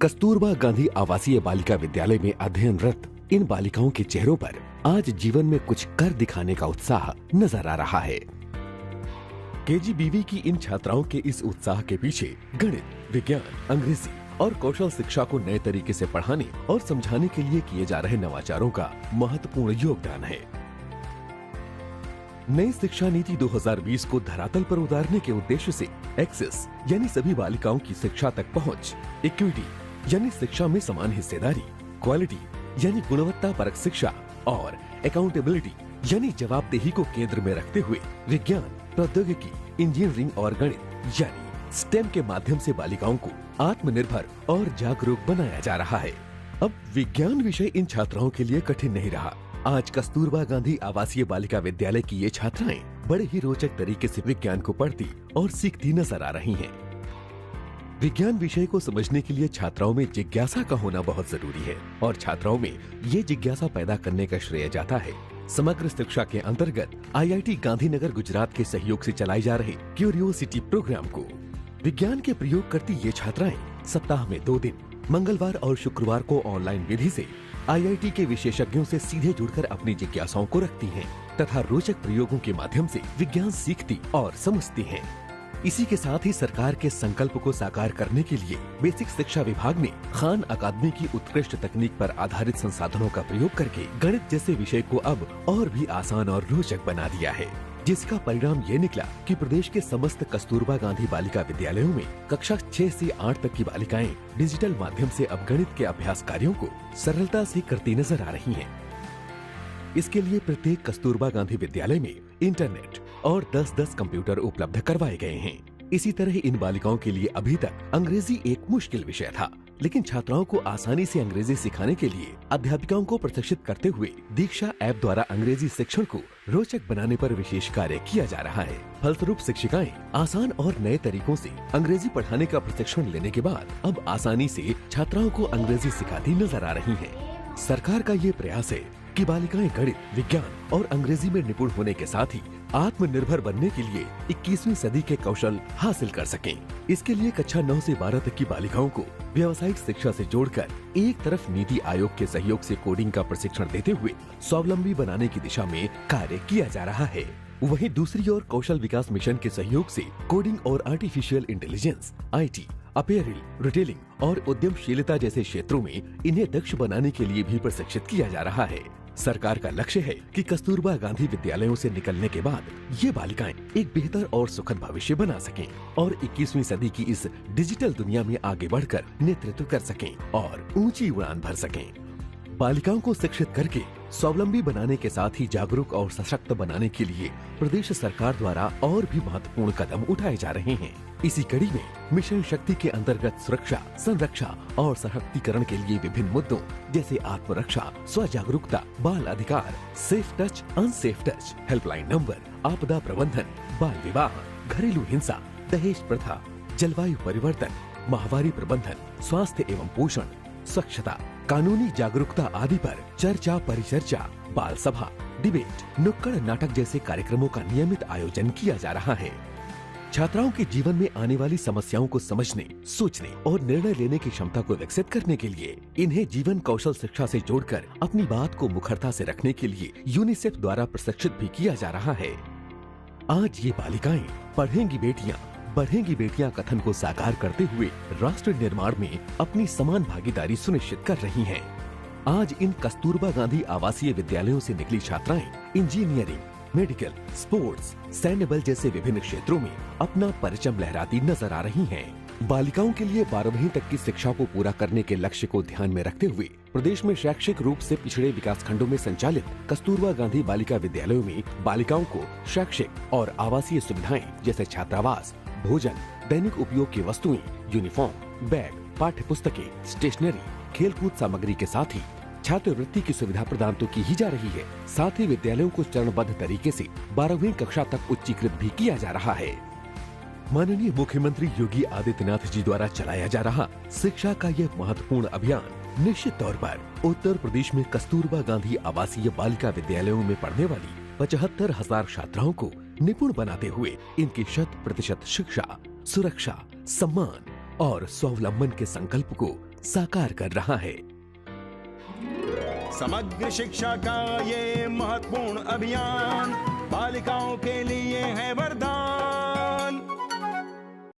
कस्तूरबा गांधी आवासीय बालिका विद्यालय में अध्ययनरत इन बालिकाओं के चेहरों पर आज जीवन में कुछ कर दिखाने का उत्साह नजर आ रहा है। केजीबीवी की इन छात्राओं के इस उत्साह के पीछे गणित, विज्ञान, अंग्रेजी और कौशल शिक्षा को नए तरीके से पढ़ाने और समझाने के लिए किए जा रहे नवाचारों का महत्वपूर्ण योगदान है। नई शिक्षा नीति 2020 को धरातल पर उतारने के उद्देश्य से एक्सेस यानी सभी बालिकाओं की शिक्षा तक पहुंच, इक्विटी यानी शिक्षा में समान हिस्सेदारी, क्वालिटी यानी गुणवत्ता परक शिक्षा और अकाउंटेबिलिटी यानी जवाबदेही को केंद्र में रखते हुए विज्ञान, प्रौद्योगिकी, इंजीनियरिंग और गणित यानी स्टेम के माध्यम से बालिकाओं को आत्मनिर्भर और जागरूक बनाया जा रहा है। अब विज्ञान विषय इन छात्राओं के लिए कठिन नहीं रहा। आज कस्तूरबा गांधी आवासीय बालिका विद्यालय की ये छात्राएं बड़े ही रोचक तरीके से विज्ञान को पढ़ती और सीखती नजर आ रही हैं। विज्ञान विषय को समझने के लिए छात्राओं में जिज्ञासा का होना बहुत जरूरी है और छात्राओं में ये जिज्ञासा पैदा करने का श्रेय जाता है समग्र शिक्षा के अंतर्गत IIT गांधीनगर गुजरात के सहयोग से चलाए जा रहे क्यूरियोसिटी प्रोग्राम को। विज्ञान के प्रयोग करती ये छात्राएं सप्ताह में 2 दिन मंगलवार और शुक्रवार को ऑनलाइन विधि से IIT के विशेषज्ञों से सीधे जुड़कर अपनी जिज्ञासाओं को रखती हैं तथा रोचक प्रयोगों के माध्यम से विज्ञान सीखती और समझती हैं। इसी के साथ ही सरकार के संकल्प को साकार करने के लिए बेसिक शिक्षा विभाग ने खान अकादमी की उत्कृष्ट तकनीक पर आधारित संसाधनों का प्रयोग करके गणित जैसे विषय को अब और भी आसान और रोचक बना दिया है, जिसका परिणाम ये निकला कि प्रदेश के समस्त कस्तूरबा गांधी बालिका विद्यालयों में कक्षा 6 से 8 तक की बालिकाएं डिजिटल माध्यम से अब गणित के अभ्यास कार्यों को सरलता से करती नजर आ रही हैं। इसके लिए प्रत्येक कस्तूरबा गांधी विद्यालय में इंटरनेट और 10-10 कंप्यूटर उपलब्ध करवाए गए हैं। इसी तरह इन बालिकाओं के लिए अभी तक अंग्रेजी एक मुश्किल विषय था, लेकिन छात्राओं को आसानी से अंग्रेजी सिखाने के लिए अध्यापिकाओं को प्रशिक्षित करते हुए दीक्षा ऐप द्वारा अंग्रेजी शिक्षण को रोचक बनाने पर विशेष कार्य किया जा रहा है। फलस्वरूप शिक्षिकाएं आसान और नए तरीकों से अंग्रेजी पढ़ाने का प्रशिक्षण लेने के बाद अब आसानी से छात्राओं को अंग्रेजी सिखाती नजर आ रही हैं। सरकार का ये प्रयास है कि बालिकाएं गणित, विज्ञान और अंग्रेजी में निपुण होने के साथ ही आत्मनिर्भर बनने के लिए 21वीं सदी के कौशल हासिल कर सकें। इसके लिए कक्षा 9 से 12 तक की बालिकाओं को व्यावसायिक शिक्षा से जोड़कर एक तरफ नीति आयोग के सहयोग से कोडिंग का प्रशिक्षण देते हुए स्वावलंबी बनाने की दिशा में कार्य किया जा रहा है। वहीं दूसरी ओर कौशल विकास मिशन के सहयोग से कोडिंग और artificial intelligence, IT, apparel, retailing और उद्यमशीलता जैसे क्षेत्रों में इन्हें दक्ष बनाने के लिए भी प्रशिक्षित किया जा रहा है। सरकार का लक्ष्य है कि कस्तूरबा गांधी विद्यालयों से निकलने के बाद ये बालिकाएं एक बेहतर और सुखद भविष्य बना सकें और 21वीं सदी की इस डिजिटल दुनिया में आगे बढ़कर नेतृत्व कर सकें और ऊंची उड़ान भर सकें। बालिकाओं को शिक्षित करके स्वावलंबी बनाने के साथ ही जागरूक और सशक्त बनाने के लिए प्रदेश सरकार द्वारा और भी महत्वपूर्ण कदम उठाए जा रहे हैं। इसी कड़ी में मिशन शक्ति के अंतर्गत सुरक्षा, संरक्षा और सशक्तिकरण के लिए विभिन्न मुद्दों जैसे आत्मरक्षा, स्व जागरूकता, बाल अधिकार, safe touch, unsafe touch, helpline number, आपदा प्रबंधन, बाल विवाह, घरेलू हिंसा, दहेज प्रथा, जलवायु परिवर्तन, माहवारी प्रबंधन, स्वास्थ्य एवं पोषण, स्वच्छता, कानूनी जागरूकता आदि पर चर्चा, परिचर्चा, बाल सभा, डिबेट, नुक्कड़ नाटक जैसे कार्यक्रमों का नियमित आयोजन किया जा रहा है। छात्राओं के जीवन में आने वाली समस्याओं को समझने, सोचने और निर्णय लेने की क्षमता को विकसित करने के लिए इन्हें जीवन कौशल शिक्षा से जोड़कर अपनी बात को मुखरता से रखने के लिए यूनिसेफ द्वारा प्रशिक्षित भी किया जा रहा है। आज ये बालिकाएं पढ़ेंगी बेटियां, बढ़ेंगी बेटियां कथन को साकार करते हुए राष्ट्र निर्माण में अपनी समान भागीदारी सुनिश्चित कर रही हैं। आज इन कस्तूरबा गांधी आवासीय विद्यालयों से निकली छात्राएं इंजीनियरिंग, मेडिकल, स्पोर्ट्स, सैन्य बल जैसे विभिन्न क्षेत्रों में अपना परचम लहराती नजर आ रही हैं। बालिकाओं के लिए 12वीं तक की शिक्षा को पूरा करने के लक्ष्य को ध्यान में रखते हुए प्रदेश में शैक्षिक रूप से पिछड़े विकास खंडों में संचालित कस्तूरबा गांधी बालिका विद्यालयों में बालिकाओं को शैक्षिक और आवासीय सुविधाएं जैसे छात्रावास, भोजन, दैनिक उपयोग की वस्तुएं, यूनिफॉर्म, बैग, पाठ्य पुस्तकें, स्टेशनरी, खेलकूद सामग्री के साथ ही छात्रवृत्ति की सुविधा प्रदान तो की ही जा रही है, साथ ही विद्यालयों को चरणबद्ध तरीके से 12वीं कक्षा तक उच्चीकृत भी किया जा रहा है। माननीय मुख्यमंत्री योगी आदित्यनाथ जी द्वारा चलाया जा रहा शिक्षा का यह महत्वपूर्ण अभियान निश्चित तौर पर उत्तर प्रदेश में कस्तूरबा गांधी आवासीय बालिका विद्यालयों में पढ़ने वाली 75,000 छात्राओं को निपुण बनाते हुए इनकी 100% शिक्षा, सुरक्षा, सम्मान और स्वावलंबन के संकल्प को साकार कर रहा है। समग्र शिक्षा का ये महत्वपूर्ण अभियान बालिका